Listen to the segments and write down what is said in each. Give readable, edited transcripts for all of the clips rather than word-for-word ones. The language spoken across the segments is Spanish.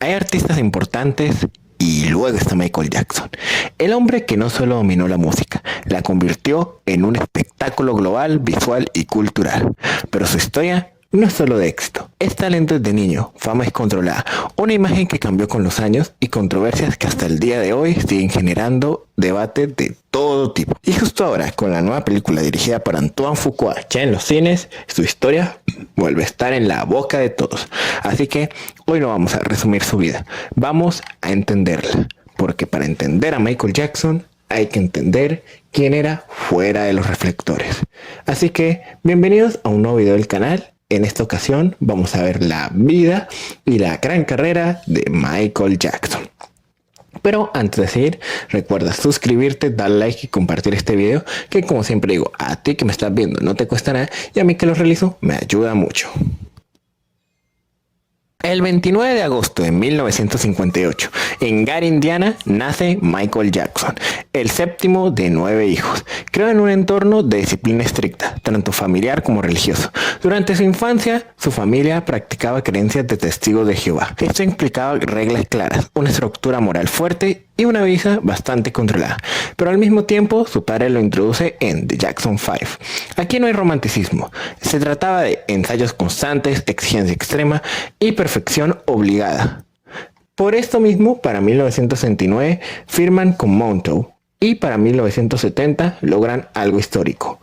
Hay artistas importantes y luego está Michael Jackson, el hombre que no solo dominó la música, la convirtió en un espectáculo global, visual y cultural. Pero su historia no es solo de éxito, es talento desde niño, fama descontrolada, una imagen que cambió con los años y controversias que hasta el día de hoy siguen generando debate de todo tipo. Y justo ahora, con la nueva película dirigida por Antoine Fuqua ya en los cines, su historia vuelve a estar en la boca de todos. Así que hoy no vamos a resumir su vida, vamos a entenderla, porque para entender a Michael Jackson hay que entender quién era fuera de los reflectores. Así que bienvenidos a un nuevo video del canal. En esta ocasión vamos a ver la vida y la gran carrera de Michael Jackson. Pero antes de seguir, recuerda suscribirte, dar like y compartir este video, que como siempre digo, a ti que me estás viendo no te cuesta nada y a mí que lo realizo me ayuda mucho. El 29 de agosto de 1958, en Gary, Indiana, nace Michael Jackson, el séptimo de 9 hijos. Creó en un entorno de disciplina estricta, tanto familiar como religioso. Durante su infancia, su familia practicaba creencias de testigos de Jehová. Esto implicaba reglas claras, una estructura moral fuerte y una vida bastante controlada. Pero al mismo tiempo, su padre lo introduce en The Jackson 5. Aquí no hay romanticismo. Se trataba de ensayos constantes, exigencia extrema y perfección obligada. Por esto mismo, para 1969 firman con Motown y para 1970 logran algo histórico: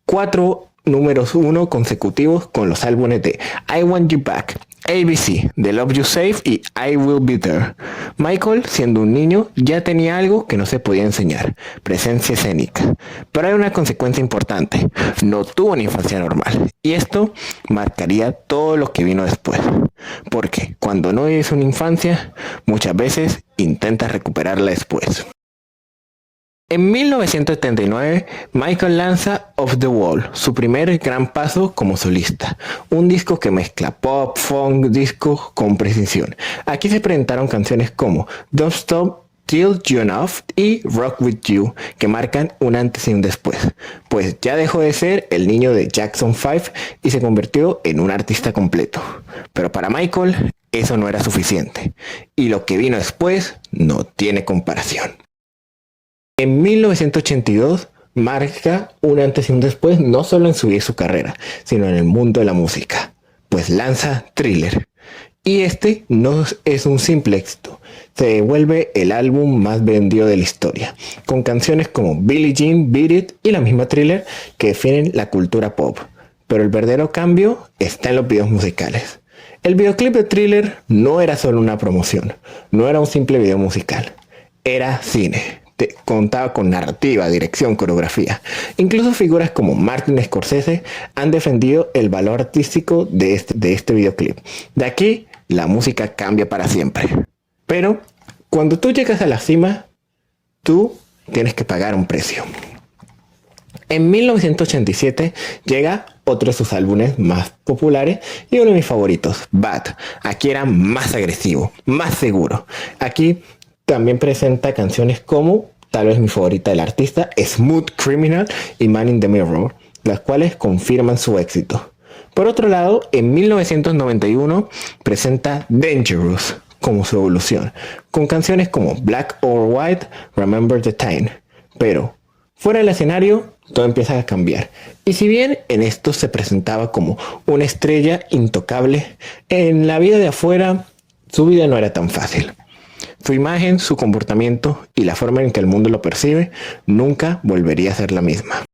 4 números 1 consecutivos con los álbumes de I Want You Back, ABC, The Love You Save y I Will Be There. Michael, siendo un niño, ya tenía algo que no se podía enseñar: presencia escénica. Pero hay una consecuencia importante: no tuvo una infancia normal. Y esto marcaría todo lo que vino después. Porque cuando no vives una infancia, muchas veces intentas recuperarla después. En 1979, Michael lanza Off the Wall, su primer gran paso como solista, un disco que mezcla pop, funk, disco con precisión. Aquí se presentaron canciones como Don't Stop Till You're Enough y Rock With You, que marcan un antes y un después, pues ya dejó de ser el niño de Jackson 5 y se convirtió en un artista completo. Pero para Michael eso no era suficiente, y lo que vino después no tiene comparación. En 1982 marca un antes y un después no solo en su vida y su carrera, sino en el mundo de la música, pues lanza Thriller. Y este no es un simple éxito, se vuelve el álbum más vendido de la historia, con canciones como Billie Jean, Beat It y la misma Thriller que definen la cultura pop. Pero el verdadero cambio está en los videos musicales. El videoclip de Thriller no era solo una promoción, no era un simple video musical, era cine. Contaba con narrativa, dirección, coreografía. Incluso figuras como Martin Scorsese han defendido el valor artístico de este videoclip. De aquí, la música cambia para siempre. Pero cuando tú llegas a la cima, tú tienes que pagar un precio. En 1987 llega otro de sus álbumes más populares y uno de mis favoritos, Bad. Aquí era más agresivo, más seguro. Aquí también presenta canciones como, tal vez mi favorita del artista, Smooth Criminal y Man in the Mirror, las cuales confirman su éxito. Por otro lado, en 1991 presenta Dangerous como su evolución, con canciones como Black or White, Remember the Time. Pero fuera del escenario, todo empieza a cambiar. Y si bien en esto se presentaba como una estrella intocable, en la vida de afuera, su vida no era tan fácil. Su imagen, su comportamiento y la forma en que el mundo lo percibe nunca volvería a ser la misma.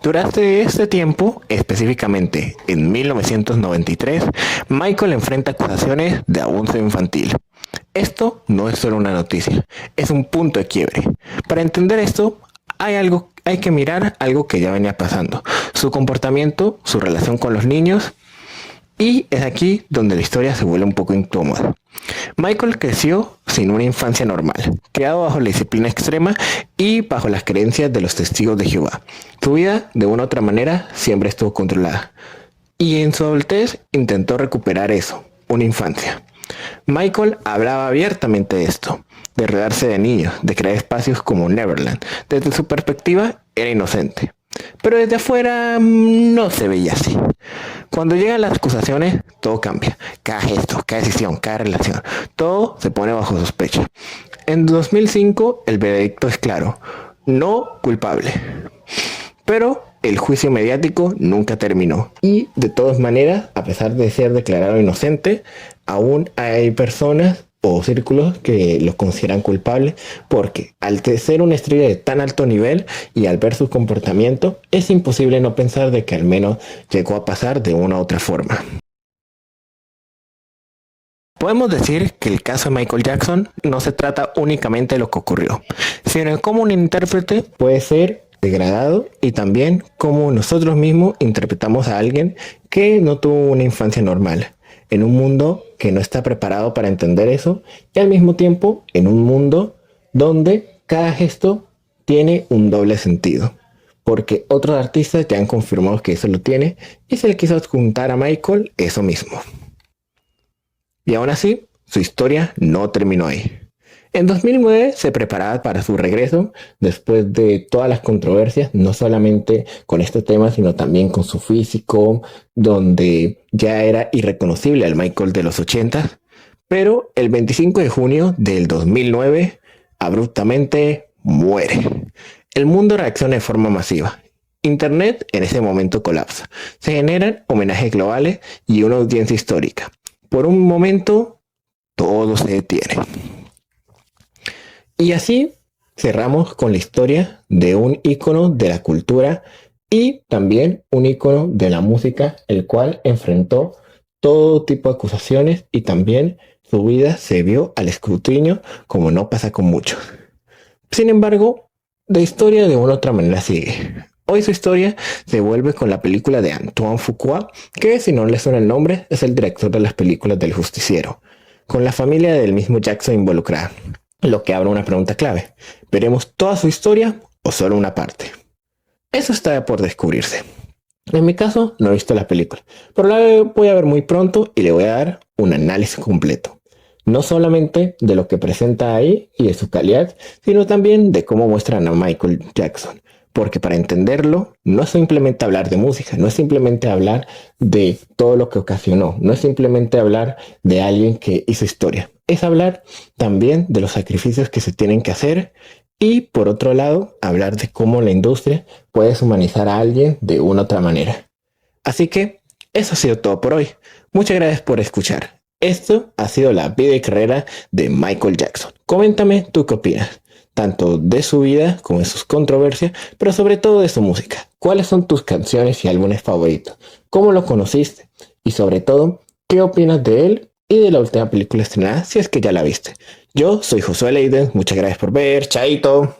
Durante este tiempo, específicamente en 1993, Michael enfrenta acusaciones de abuso infantil. Esto no es solo una noticia, es un punto de quiebre. Para entender esto, hay que mirar algo que ya venía pasando: su comportamiento, su relación con los niños. Y es aquí donde la historia se vuelve un poco incómoda. Michael creció sin una infancia normal, criado bajo la disciplina extrema y bajo las creencias de los testigos de Jehová. Su vida, de una u otra manera, siempre estuvo controlada. Y en su adultez intentó recuperar eso, una infancia. Michael hablaba abiertamente de esto, de rodearse de niños, de crear espacios como Neverland. Desde su perspectiva, era inocente. Pero desde afuera no se veía así. Cuando llegan las acusaciones, todo cambia. Cada gesto, cada decisión, cada relación, todo se pone bajo sospecha. En 2005 el veredicto es claro, no culpable. Pero el juicio mediático nunca terminó. Y de todas maneras, a pesar de ser declarado inocente, aún hay personas o círculos que lo consideran culpable porque al ser una estrella de tan alto nivel y al ver su comportamiento, es imposible no pensar de que al menos llegó a pasar de una u otra forma. Podemos decir que el caso de Michael Jackson no se trata únicamente de lo que ocurrió, sino de cómo un intérprete puede ser degradado y también cómo nosotros mismos interpretamos a alguien que no tuvo una infancia normal, en un mundo que no está preparado para entender eso y al mismo tiempo en un mundo donde cada gesto tiene un doble sentido. Porque otros artistas ya han confirmado que eso lo tiene y se le quiso adjuntar a Michael eso mismo. Y aún así, su historia no terminó ahí. En 2009 se preparaba para su regreso después de todas las controversias, no solamente con este tema, sino también con su físico, donde ya era irreconocible al Michael de los 80. Pero el 25 de junio del 2009, abruptamente muere. El mundo reacciona de forma masiva. Internet en ese momento colapsa. Se generan homenajes globales y una audiencia histórica. Por un momento, todo se detiene. Y así cerramos con la historia de un ícono de la cultura y también un ícono de la música, el cual enfrentó todo tipo de acusaciones y también su vida se vio al escrutinio, como no pasa con muchos. Sin embargo, la historia de una u otra manera sigue. Hoy su historia se vuelve con la película de Antoine Fuqua, que si no le suena el nombre, es el director de las películas del Justiciero, con la familia del mismo Jackson involucrada, lo que abre una pregunta clave. ¿Veremos toda su historia o solo una parte? Eso está por descubrirse. En mi caso, no he visto la película, pero la voy a ver muy pronto y le voy a dar un análisis completo. No solamente de lo que presenta ahí y de su calidad, sino también de cómo muestran a Michael Jackson. Porque para entenderlo, no es simplemente hablar de música, no es simplemente hablar de todo lo que ocasionó, no es simplemente hablar de alguien que hizo historia. Es hablar también de los sacrificios que se tienen que hacer y, por otro lado, hablar de cómo la industria puede deshumanizar a alguien de una u otra manera. Así que eso ha sido todo por hoy. Muchas gracias por escuchar. Esto ha sido la vida y carrera de Michael Jackson. Coméntame tú qué opinas, tanto de su vida como de sus controversias, pero sobre todo de su música. ¿Cuáles son tus canciones y álbumes favoritos? ¿Cómo lo conociste? Y sobre todo, ¿qué opinas de él y de la última película estrenada, si es que ya la viste? Yo soy Josué Leiden, muchas gracias por ver, chaito.